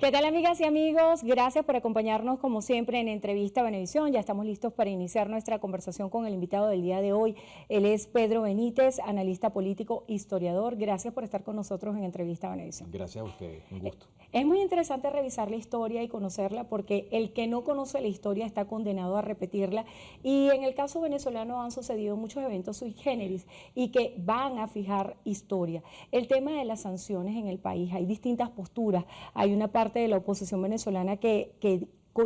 ¿Qué tal, amigas y amigos? Gracias por acompañarnos como siempre en Entrevista Venevisión. Ya estamos listos para iniciar nuestra conversación con el invitado del día de hoy. Él es Pedro Benítez, analista político, historiador. Gracias por estar con nosotros en Entrevista Venevisión. Gracias a ustedes, un gusto. Es muy interesante revisar la historia y conocerla porque el que no conoce la historia está condenado a repetirla, y en el caso venezolano han sucedido muchos eventos sui generis y que van a fijar historia. El tema de las sanciones en el país, hay distintas posturas, hay una parte de la oposición venezolana que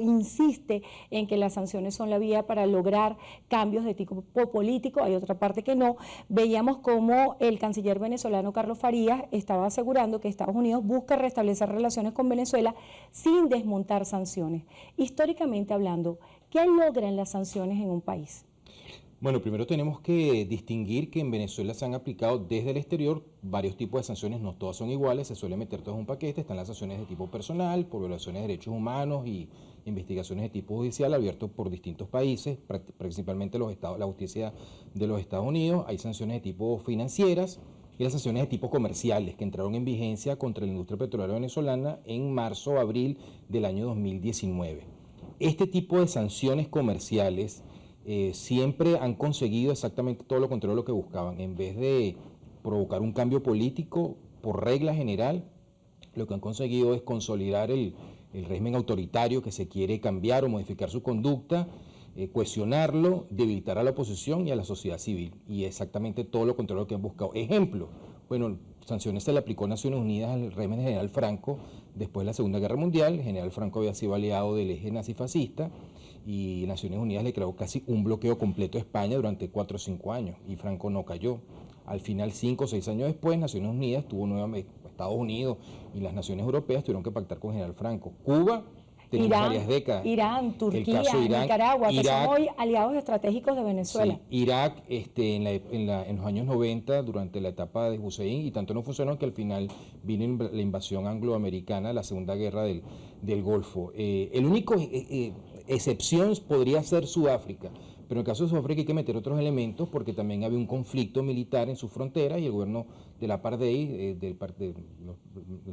insiste en que las sanciones son la vía para lograr cambios de tipo político, hay otra parte que no. Veíamos cómo el canciller venezolano Carlos Farías estaba asegurando que Estados Unidos busca restablecer relaciones con Venezuela sin desmontar sanciones. Históricamente hablando, ¿qué logran las sanciones en un país? Bueno, primero tenemos que distinguir que en Venezuela se han aplicado desde el exterior varios tipos de sanciones, no todas son iguales, se suele meter todas en un paquete. Están las sanciones de tipo personal, por violaciones de derechos humanos y investigaciones de tipo judicial abiertos por distintos países, principalmente la justicia de los Estados Unidos. Hay sanciones de tipo financieras y las sanciones de tipo comerciales que entraron en vigencia contra la industria petrolera venezolana en marzo o abril del año 2019. Este tipo de sanciones comerciales siempre han conseguido exactamente todo lo contrario de lo que buscaban. En vez de provocar un cambio político, por regla general, lo que han conseguido es consolidar el régimen autoritario que se quiere cambiar o modificar su conducta, cohesionarlo, debilitar a la oposición y a la sociedad civil. Y exactamente todo lo contrario de lo que han buscado. Ejemplo, bueno, sanciones se le aplicó a Naciones Unidas al régimen de General Franco después de la Segunda Guerra Mundial. General Franco había sido aliado del eje nazifascista y Naciones Unidas le creó casi un bloqueo completo a España durante 4 o 5 años y Franco no cayó. Al final, 5 o 6 años después, Naciones Unidas tuvo nuevamente, Estados Unidos y las naciones europeas tuvieron que pactar con General Franco. Cuba tenemos varias décadas. Irán, Turquía, Nicaragua, que son hoy aliados estratégicos de Venezuela. Sí, Irak en los años 90, durante la etapa de Hussein, y tanto no funcionó que al final vino la invasión angloamericana, la Segunda Guerra del Golfo. El único excepción podría ser Sudáfrica, pero en el caso de Sudáfrica hay que meter otros elementos porque también había un conflicto militar en sus fronteras y el gobierno del apartheid, los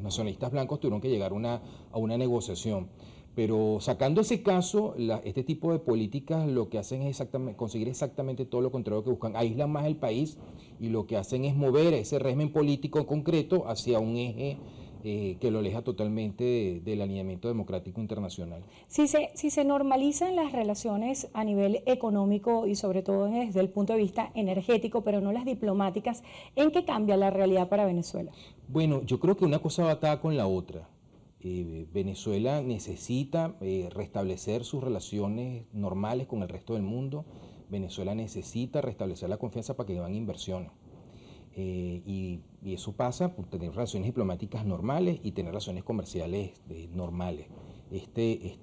nacionalistas blancos, tuvieron que llegar a una negociación. Pero sacando ese caso, este tipo de políticas lo que hacen es conseguir exactamente todo lo contrario que buscan. Aíslan más el país y lo que hacen es mover ese régimen político en concreto hacia un eje que lo aleja totalmente del alineamiento democrático internacional. Si se normalizan las relaciones a nivel económico y sobre todo desde el punto de vista energético, pero no las diplomáticas, ¿en qué cambia la realidad para Venezuela? Bueno, yo creo que una cosa va atada con la otra. Venezuela necesita restablecer sus relaciones normales con el resto del mundo. Venezuela necesita restablecer la confianza para que van inversiones. Y eso pasa por tener relaciones diplomáticas normales y tener relaciones comerciales normales.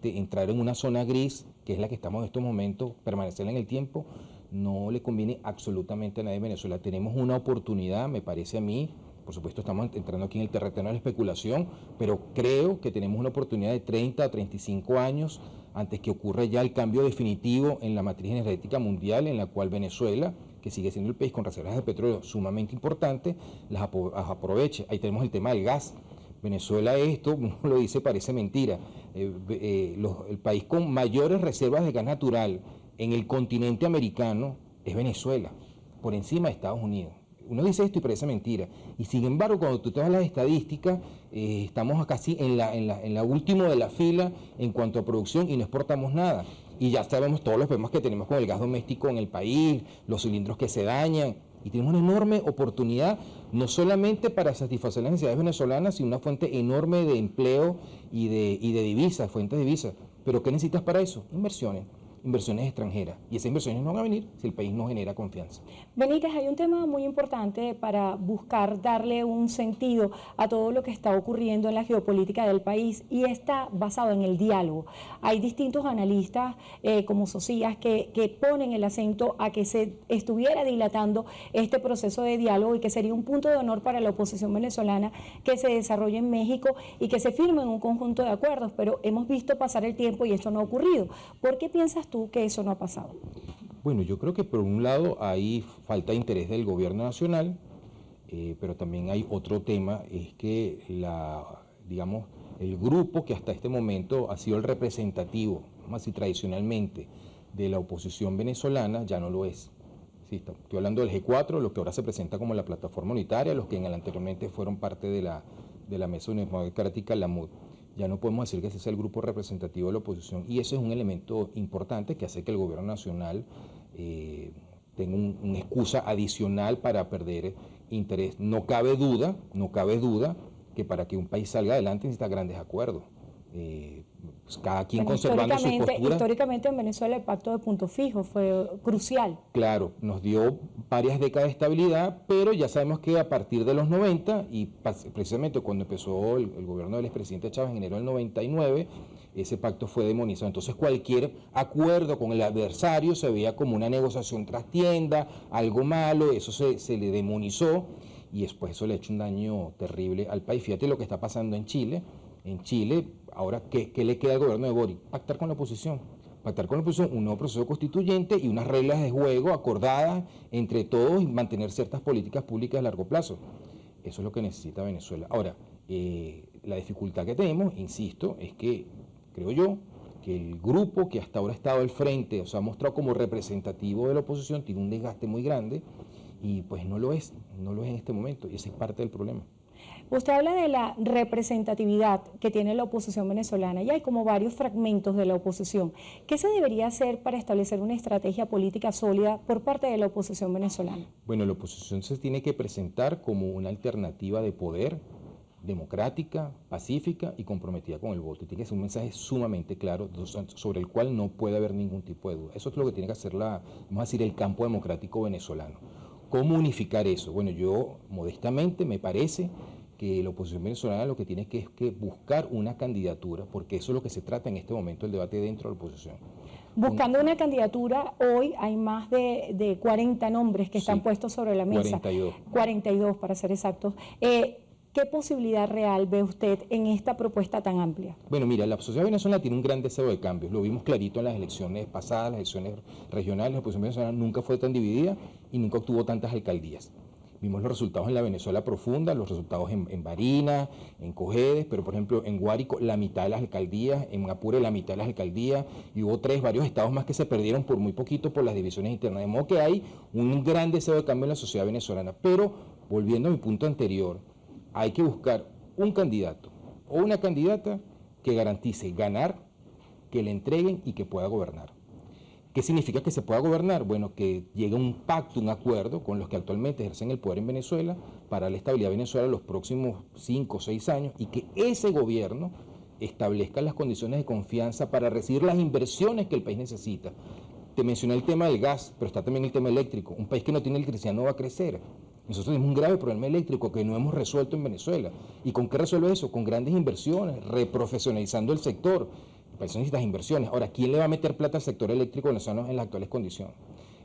Entrar en una zona gris, que es la que estamos en estos momentos, permanecer en el tiempo, no le conviene absolutamente a nadie en Venezuela. Tenemos una oportunidad, me parece a mí. Por supuesto, estamos entrando aquí en el terreno de la especulación, pero creo que tenemos una oportunidad de 30 a 35 años antes que ocurra ya el cambio definitivo en la matriz energética mundial, en la cual Venezuela, que sigue siendo el país con reservas de petróleo sumamente importantes, las aproveche. Ahí tenemos el tema del gas. Venezuela, esto, uno lo dice, parece mentira. El país con mayores reservas de gas natural en el continente americano es Venezuela, por encima de Estados Unidos. Uno dice esto y parece mentira. Y sin embargo, cuando tú te vas a las estadísticas, estamos casi en la última de la fila en cuanto a producción y no exportamos nada. Y ya sabemos todos los problemas que tenemos con el gas doméstico en el país, los cilindros que se dañan. Y tenemos una enorme oportunidad, no solamente para satisfacer las necesidades venezolanas, sino una fuente enorme de empleo y de divisas, fuentes de divisas. ¿Pero qué necesitas para eso? Inversiones extranjeras, y esas inversiones no van a venir si el país no genera confianza. Benítez, hay un tema muy importante para buscar darle un sentido a todo lo que está ocurriendo en la geopolítica del país y está basado en el diálogo. Hay distintos analistas como Socias que ponen el acento a que se estuviera dilatando este proceso de diálogo y que sería un punto de honor para la oposición venezolana que se desarrolle en México y que se firmen un conjunto de acuerdos, pero hemos visto pasar el tiempo y esto no ha ocurrido. ¿Por qué piensas tú que eso no ha pasado? Bueno, yo creo que por un lado hay falta de interés del gobierno nacional, pero también hay otro tema, es que el grupo que hasta este momento ha sido el representativo, más si tradicionalmente, de la oposición venezolana, ya no lo es. Sí, estoy hablando del G4, lo que ahora se presenta como la plataforma unitaria, los que anteriormente fueron parte de la Mesa Democrática, la MUD. Ya no podemos decir que ese sea el grupo representativo de la oposición, y ese es un elemento importante que hace que el gobierno nacional tenga una excusa adicional para perder interés. No cabe duda que para que un país salga adelante necesita grandes acuerdos. Pues cada quien conservando su postura. Históricamente en Venezuela el pacto de punto fijo fue crucial. Claro, nos dio varias décadas de estabilidad, pero ya sabemos que a partir de los 90, y precisamente cuando empezó el gobierno del expresidente Chávez en enero del 99, ese pacto fue demonizado. Entonces cualquier acuerdo con el adversario se veía como una negociación trastienda, algo malo, eso se le demonizó, y después eso le ha hecho un daño terrible al país. Fíjate lo que está pasando en Chile. En Chile, ahora, ¿qué le queda al gobierno de Boric? Pactar con la oposición. Pactar con la oposición, un nuevo proceso constituyente y unas reglas de juego acordadas entre todos y mantener ciertas políticas públicas a largo plazo. Eso es lo que necesita Venezuela. Ahora, la dificultad que tenemos, insisto, es que, creo yo, que el grupo que hasta ahora ha estado al frente, o sea, ha mostrado como representativo de la oposición, tiene un desgaste muy grande y pues no lo es en este momento, y ese es parte del problema. Usted habla de la representatividad que tiene la oposición venezolana y hay como varios fragmentos de la oposición. ¿Qué se debería hacer para establecer una estrategia política sólida por parte de la oposición venezolana? Bueno, la oposición se tiene que presentar como una alternativa de poder, democrática, pacífica y comprometida con el voto. Y tiene que ser un mensaje sumamente claro sobre el cual no puede haber ningún tipo de duda. Eso es lo que tiene que hacer vamos a decir, el campo democrático venezolano. ¿Cómo unificar eso? Bueno, yo modestamente me parece que la oposición venezolana lo que tiene es que buscar una candidatura, porque eso es lo que se trata en este momento, el debate dentro de la oposición. Buscando una candidatura, hoy hay más de 40 nombres que están puestos sobre la mesa. 42 para ser exactos. ¿Qué posibilidad real ve usted en esta propuesta tan amplia? Bueno, mira, la sociedad venezolana tiene un gran deseo de cambio. Lo vimos clarito en las elecciones pasadas, las elecciones regionales. La oposición venezolana nunca fue tan dividida y nunca obtuvo tantas alcaldías. Vimos los resultados en la Venezuela profunda, los resultados en Barinas, en Cojedes, pero por ejemplo en Guárico la mitad de las alcaldías, en Apure la mitad de las alcaldías, y hubo varios estados más que se perdieron por muy poquito por las divisiones internas. De modo que hay un gran deseo de cambio en la sociedad venezolana. Pero, volviendo a mi punto anterior, hay que buscar un candidato o una candidata que garantice ganar, que le entreguen y que pueda gobernar. ¿Qué significa que se pueda gobernar? Bueno, que llegue un pacto, un acuerdo con los que actualmente ejercen el poder en Venezuela para la estabilidad de Venezuela los próximos 5 o 6 años, y que ese gobierno establezca las condiciones de confianza para recibir las inversiones que el país necesita. Te mencioné el tema del gas, pero está también el tema eléctrico. Un país que no tiene electricidad no va a crecer. Nosotros tenemos un grave problema eléctrico que no hemos resuelto en Venezuela. ¿Y con qué resuelve eso? Con grandes inversiones, reprofesionalizando el sector. Para eso necesitas inversiones. Ahora, ¿quién le va a meter plata al sector eléctrico venezolano en las actuales condiciones?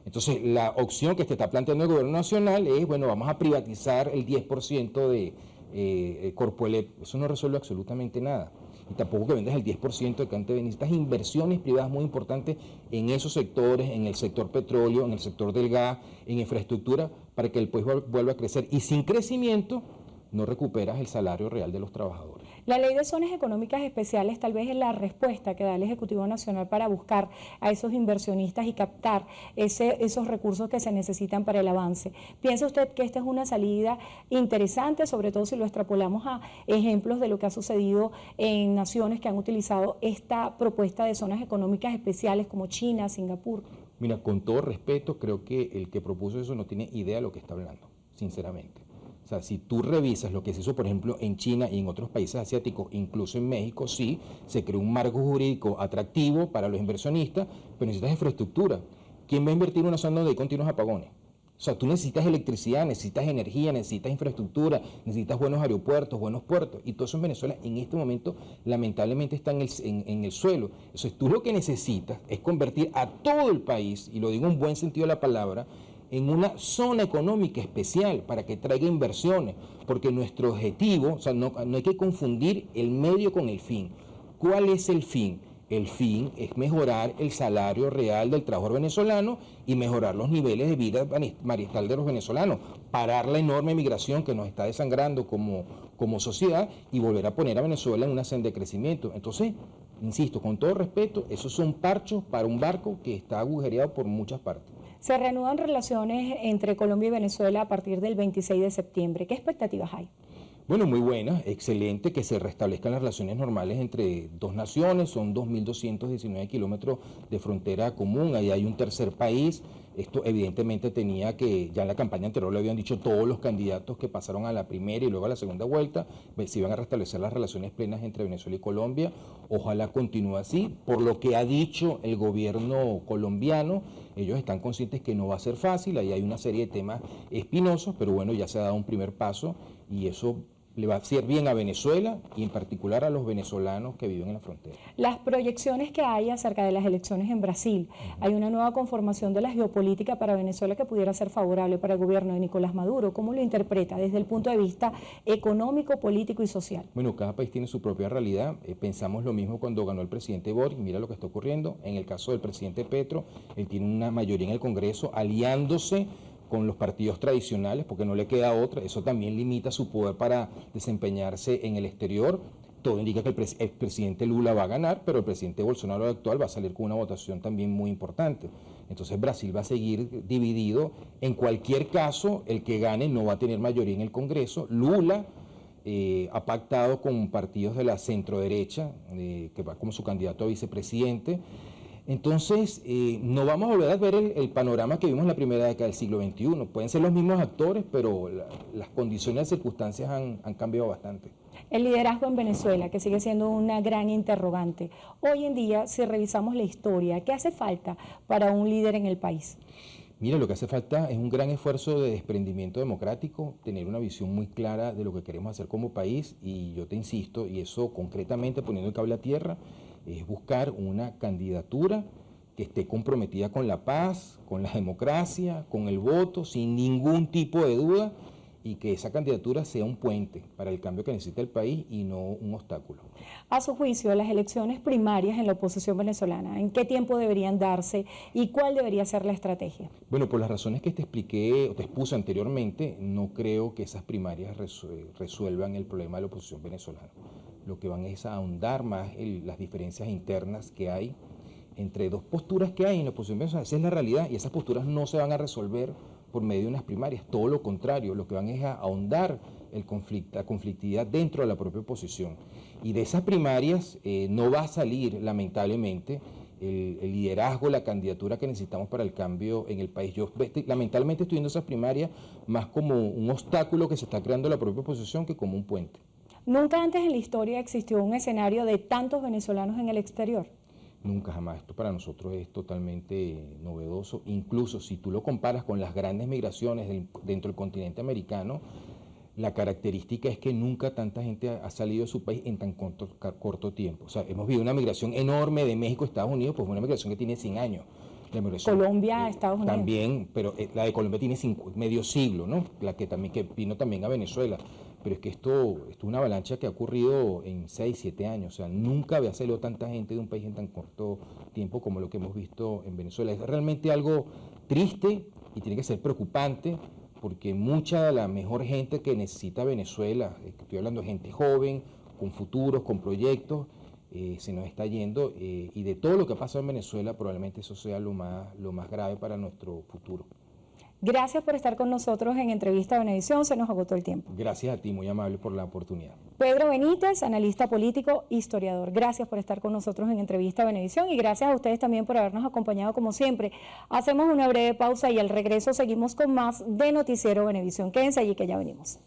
Entonces, la opción que te está planteando el gobierno nacional es, bueno, vamos a privatizar el 10% de Corpoelec. Eso no resuelve absolutamente nada. Y tampoco que vendas el 10% de Cante. Necesitas inversiones privadas muy importantes en esos sectores, en el sector petróleo, en el sector del gas, en infraestructura, para que el país vuelva a crecer. Y sin crecimiento no recuperas el salario real de los trabajadores. La ley de zonas económicas especiales tal vez es la respuesta que da el Ejecutivo Nacional para buscar a esos inversionistas y captar esos recursos que se necesitan para el avance. ¿Piensa usted que esta es una salida interesante, sobre todo si lo extrapolamos a ejemplos de lo que ha sucedido en naciones que han utilizado esta propuesta de zonas económicas especiales como China, Singapur? Mira, con todo respeto, creo que el que propuso eso no tiene idea de lo que está hablando, sinceramente. O sea, si tú revisas lo que se hizo, por ejemplo, en China y en otros países asiáticos, incluso en México, sí, se creó un marco jurídico atractivo para los inversionistas, pero necesitas infraestructura. ¿Quién va a invertir en una zona donde hay continuos apagones? O sea, tú necesitas electricidad, necesitas energía, necesitas infraestructura, necesitas buenos aeropuertos, buenos puertos, y todo eso en Venezuela en este momento lamentablemente está en el suelo. Entonces tú lo que necesitas es convertir a todo el país, y lo digo en buen sentido de la palabra, en una zona económica especial para que traiga inversiones, porque nuestro objetivo, o sea, no hay que confundir el medio con el fin. ¿Cuál es el fin? El fin es mejorar el salario real del trabajador venezolano y mejorar los niveles de vida marital de los venezolanos, parar la enorme migración que nos está desangrando como sociedad y volver a poner a Venezuela en una senda de crecimiento. Entonces, insisto, con todo respeto, esos son parchos para un barco que está agujereado por muchas partes. Se reanudan relaciones entre Colombia y Venezuela a partir del 26 de septiembre. ¿Qué expectativas hay? Bueno, muy buena, excelente que se restablezcan las relaciones normales entre dos naciones, son 2.219 kilómetros de frontera común, ahí hay un tercer país. Esto evidentemente tenía que, ya en la campaña anterior lo habían dicho todos los candidatos que pasaron a la primera y luego a la segunda vuelta, se iban a restablecer las relaciones plenas entre Venezuela y Colombia. Ojalá continúe así. Por lo que ha dicho el gobierno colombiano, ellos están conscientes que no va a ser fácil, ahí hay una serie de temas espinosos, pero bueno, ya se ha dado un primer paso y eso le va a hacer bien a Venezuela y en particular a los venezolanos que viven en la frontera. Las proyecciones que hay acerca de las elecciones en Brasil, hay una nueva conformación de la geopolítica para Venezuela que pudiera ser favorable para el gobierno de Nicolás Maduro. ¿Cómo lo interpreta desde el punto de vista económico, político y social? Bueno, cada país tiene su propia realidad. Pensamos lo mismo cuando ganó el presidente Boric, mira lo que está ocurriendo. En el caso del presidente Petro, él tiene una mayoría en el Congreso aliándose con los partidos tradicionales, porque no le queda otra. Eso también limita su poder para desempeñarse en el exterior. Todo indica que el presidente Lula va a ganar, pero el presidente Bolsonaro actual va a salir con una votación también muy importante. Entonces Brasil va a seguir dividido. En cualquier caso, el que gane no va a tener mayoría en el Congreso. Lula ha pactado con partidos de la centroderecha, que va como su candidato a vicepresidente. Entonces, no vamos a volver a ver el panorama que vimos en la primera década del siglo XXI. Pueden ser los mismos actores, pero las condiciones y circunstancias han cambiado bastante. El liderazgo en Venezuela, que sigue siendo una gran interrogante. Hoy en día, si revisamos la historia, ¿qué hace falta para un líder en el país? Mira, lo que hace falta es un gran esfuerzo de desprendimiento democrático, tener una visión muy clara de lo que queremos hacer como país y yo te insisto, y eso concretamente poniendo el cable a tierra, es buscar una candidatura que esté comprometida con la paz, con la democracia, con el voto, sin ningún tipo de duda, y que esa candidatura sea un puente para el cambio que necesita el país y no un obstáculo. A su juicio, las elecciones primarias en la oposición venezolana, ¿en qué tiempo deberían darse y cuál debería ser la estrategia? Bueno, por las razones que te expliqué o te expuse anteriormente, no creo que esas primarias resuelvan el problema de la oposición venezolana. Lo que van es a ahondar más las diferencias internas que hay entre dos posturas que hay en la oposición venezolana. Esa es la realidad y esas posturas no se van a resolver por medio de unas primarias, todo lo contrario, lo que van es a ahondar la conflictividad dentro de la propia oposición. Y de esas primarias no va a salir, lamentablemente, el liderazgo, la candidatura que necesitamos para el cambio en el país. Yo lamentablemente estoy viendo esas primarias más como un obstáculo que se está creando la propia oposición que como un puente. Nunca antes en la historia existió un escenario de tantos venezolanos en el exterior. Nunca jamás. Esto para nosotros es totalmente novedoso. Incluso si tú lo comparas con las grandes migraciones dentro del continente americano, la característica es que nunca tanta gente ha salido de su país en tan corto tiempo. O sea, hemos vivido una migración enorme de México a Estados Unidos, pues una migración que tiene 100 años. Colombia, Estados Unidos. También, pero la de Colombia tiene medio siglo, ¿no? La que vino también a Venezuela. Pero es que esto es una avalancha que ha ocurrido en 6, 7 años. O sea, nunca había salido tanta gente de un país en tan corto tiempo como lo que hemos visto en Venezuela. Es realmente algo triste y tiene que ser preocupante porque mucha de la mejor gente que necesita Venezuela, estoy hablando de gente joven, con futuros, con proyectos, se nos está yendo y de todo lo que ha pasado en Venezuela probablemente eso sea lo más grave para nuestro futuro. Gracias por estar con nosotros en Entrevista a Venevisión, se nos agotó el tiempo. Gracias a ti, muy amable por la oportunidad. Pedro Benítez, analista político, historiador. Gracias por estar con nosotros en Entrevista a Venevisión y gracias a ustedes también por habernos acompañado como siempre. Hacemos una breve pausa y al regreso seguimos con más de Noticiero Venevisión. Quédense allí que ya venimos.